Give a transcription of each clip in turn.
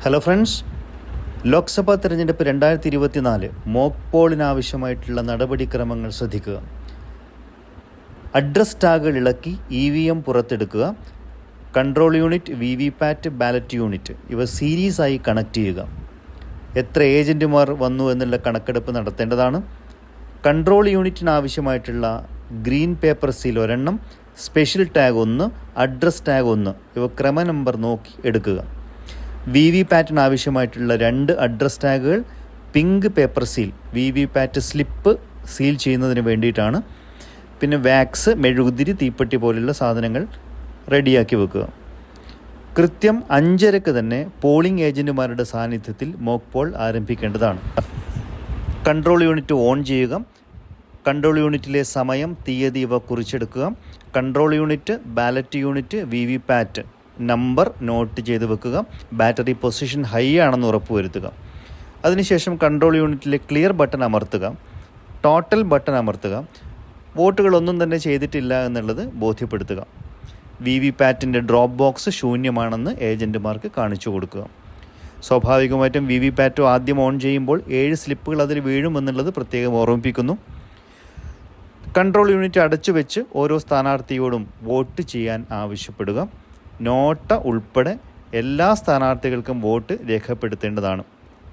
Hello friends, Lok Sabha തെരഞ്ഞെടുപ്പ് 2024 mock പോളിനാവശ്യമായിട്ടുള്ള നടപടിക്രമങ്ങൾ ശ്രദ്ധിക്കുക. അഡ്രസ് ടാഗുകൾ ഇളക്കി EVM പുറത്തെടുക്കുക. Control unit, VVPAT, ballot unit ഇവ സീരീസായി കണക്ട് ചെയ്യുക. എത്ര ഏജൻറ്റുമാർ വന്നു എന്നുള്ള കണക്കെടുപ്പ് നടത്തേണ്ടതാണ്. കൺട്രോൾ യൂണിറ്റിന് ആവശ്യമായിട്ടുള്ള ഗ്രീൻ പേപ്പർ സീൽ ഒരെണ്ണം, സ്പെഷ്യൽ ടാഗ് 1, അഡ്രസ് ടാഗ് 1 ഇവ ക്രമ നമ്പർ നോക്കി എടുക്കുക. VVPATന് ആവശ്യമായിട്ടുള്ള 2 അഡ്രസ് ടാഗുകൾ, pink paper seal, VVPAT slip seal ചെയ്യുന്നതിന് വേണ്ടിയിട്ടാണ്. പിന്നെ വാക്സ്, മെഴുകുതിരി, തീപ്പെട്ടി പോലുള്ള സാധനങ്ങൾ റെഡിയാക്കി വെക്കുക. കൃത്യം 5:30 തന്നെ പോളിംഗ് ഏജൻറ്റുമാരുടെ സാന്നിധ്യത്തിൽ മോക്ക് പോൾ ആരംഭിക്കേണ്ടതാണ്. കൺട്രോൾ യൂണിറ്റ് ഓൺ ചെയ്യുക. കൺട്രോൾ യൂണിറ്റിലെ സമയം, തീയതി ഇവ കുറിച്ചെടുക്കുക. Control unit, ballot unit, VVPAT number note ചെയ്ത് വെക്കുക. ബാറ്ററി പൊസിഷൻ ഹൈ ആണെന്ന് ഉറപ്പുവരുത്തുക. അതിനുശേഷം കൺട്രോൾ യൂണിറ്റിലെ ക്ലിയർ ബട്ടൺ അമർത്തുക. ടോട്ടൽ ബട്ടൺ അമർത്തുക. വോട്ടുകളൊന്നും തന്നെ ചെയ്തിട്ടില്ല എന്നുള്ളത് ബോധ്യപ്പെടുത്തുക. VVPATൻ്റെ ഡ്രോപ്പ് ബോക്സ് ശൂന്യമാണെന്ന് ഏജൻറ്റുമാർക്ക് കാണിച്ചു കൊടുക്കുക. സ്വാഭാവികമായിട്ടും VVPAT ആദ്യം ഓൺ ചെയ്യുമ്പോൾ 7 സ്ലിപ്പുകൾ അതിൽ വീഴുമെന്നുള്ളത് പ്രത്യേകം ഓർമ്മിപ്പിക്കുന്നു. കൺട്രോൾ യൂണിറ്റ് അടച്ചു വെച്ച് ഓരോ സ്ഥാനാർത്ഥിയോടും വോട്ട് ചെയ്യാൻ ആവശ്യപ്പെടുക. നോട്ട ഉൾപ്പെടെ എല്ലാ സ്ഥാനാർത്ഥികൾക്കും വോട്ട് രേഖപ്പെടുത്തേണ്ടതാണ്.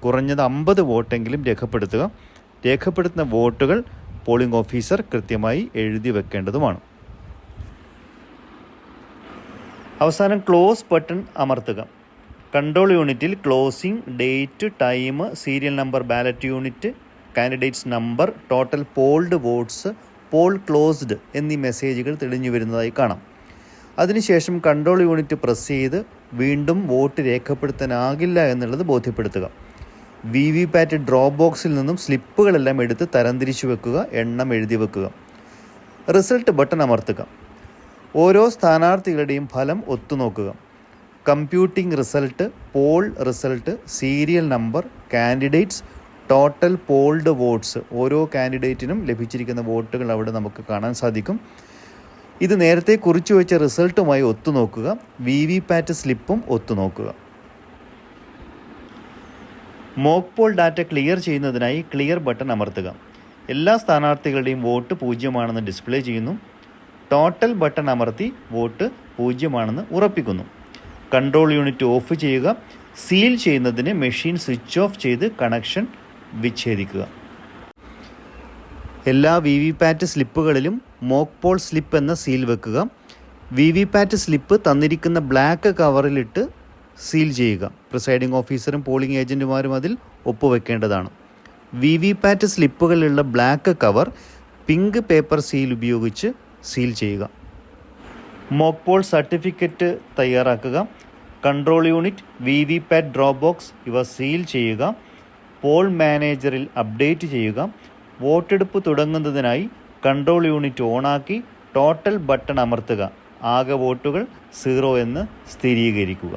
കുറഞ്ഞത് 50 വോട്ടെങ്കിലും രേഖപ്പെടുത്തുക. രേഖപ്പെടുത്തുന്ന വോട്ടുകൾ പോളിംഗ് ഓഫീസർ കൃത്യമായി എഴുതി വെക്കേണ്ടതുമാണ്. അവസാനം ക്ലോസ് ബട്ടൺ അമർത്തുക. കൺട്രോൾ യൂണിറ്റിൽ closing, date, time, serial number, ballot unit, candidates number, total polled votes, poll closed എന്നീ മെസ്സേജുകൾ തെളിഞ്ഞു വരുന്നതായി കാണാം. അതിനുശേഷം കൺട്രോൾ യൂണിറ്റ് പ്രസ് ചെയ്ത് വീണ്ടും വോട്ട് രേഖപ്പെടുത്താനാകില്ല എന്നുള്ളത് ബോധ്യപ്പെടുത്തുക. VVPAT ഡ്രോപ്പ് ബോക്സിൽ നിന്നും സ്ലിപ്പുകളെല്ലാം എടുത്ത് തരംതിരിച്ചു വെക്കുക. എണ്ണം എഴുതി വെക്കുക. റിസൾട്ട് ബട്ടൺ അമർത്തുക. ഓരോ സ്ഥാനാർത്ഥികളുടെയും ഫലം ഒത്തുനോക്കുക. Computing result, poll result, serial number, candidates, total polled votes, ഓരോ കാൻഡിഡേറ്റിനും ലഭിച്ചിരിക്കുന്ന വോട്ടുകൾ അവിടെ നമുക്ക് കാണാൻ സാധിക്കും. ഇത് നേരത്തെ കുറിച്ചു വെച്ച റിസൾട്ടുമായി ഒത്തുനോക്കുക. VVPAT സ്ലിപ്പും ഒത്തുനോക്കുക. മോക്ക് പോൾ ഡാറ്റ ക്ലിയർ ചെയ്യുന്നതിനായി ക്ലിയർ ബട്ടൺ അമർത്തുക. എല്ലാ സ്ഥാനാർത്ഥികളുടെയും വോട്ട് 0 ഡിസ്പ്ലേ ചെയ്യുന്നു. ടോട്ടൽ ബട്ടൺ അമർത്തി വോട്ട് 0 ഉറപ്പിക്കുന്നു. കൺട്രോൾ യൂണിറ്റ് ഓഫ് ചെയ്യുക. സീൽ ചെയ്യുന്നതിന് മെഷീൻ സ്വിച്ച് ഓഫ് ചെയ്ത് കണക്ഷൻ വിച്ഛേദിക്കുക. എല്ലാ VVPAT സ്ലിപ്പുകളിലും മോക്ക് പോൾ സ്ലിപ്പ് എന്ന സീൽ വെക്കുക. VVPAT സ്ലിപ്പ് തന്നിരിക്കുന്ന ബ്ലാക്ക് കവറിലിട്ട് സീൽ ചെയ്യുക. പ്രിസൈഡിംഗ് ഓഫീസറും പോളിംഗ് ഏജൻറ്റുമാരും അതിൽ ഒപ്പുവെക്കേണ്ടതാണ്. VVPAT സ്ലിപ്പുകളിലുള്ള black cover pink paper seal ഉപയോഗിച്ച് സീൽ ചെയ്യുക. മോക്ക് പോൾ സർട്ടിഫിക്കറ്റ് തയ്യാറാക്കുക. Control unit, VVPAT drop box ഇവ സീൽ ചെയ്യുക. പോൾ മാനേജറിൽ അപ്ഡേറ്റ് ചെയ്യുക. വോട്ടെടുപ്പ് തുടങ്ങുന്നതിനായി കൺട്രോൾ യൂണിറ്റ് ഓണാക്കി ടോട്ടൽ ബട്ടൺ അമർത്തുക. ആകെ വോട്ടുകൾ 0 എന്ന് സ്ഥിരീകരിക്കുക.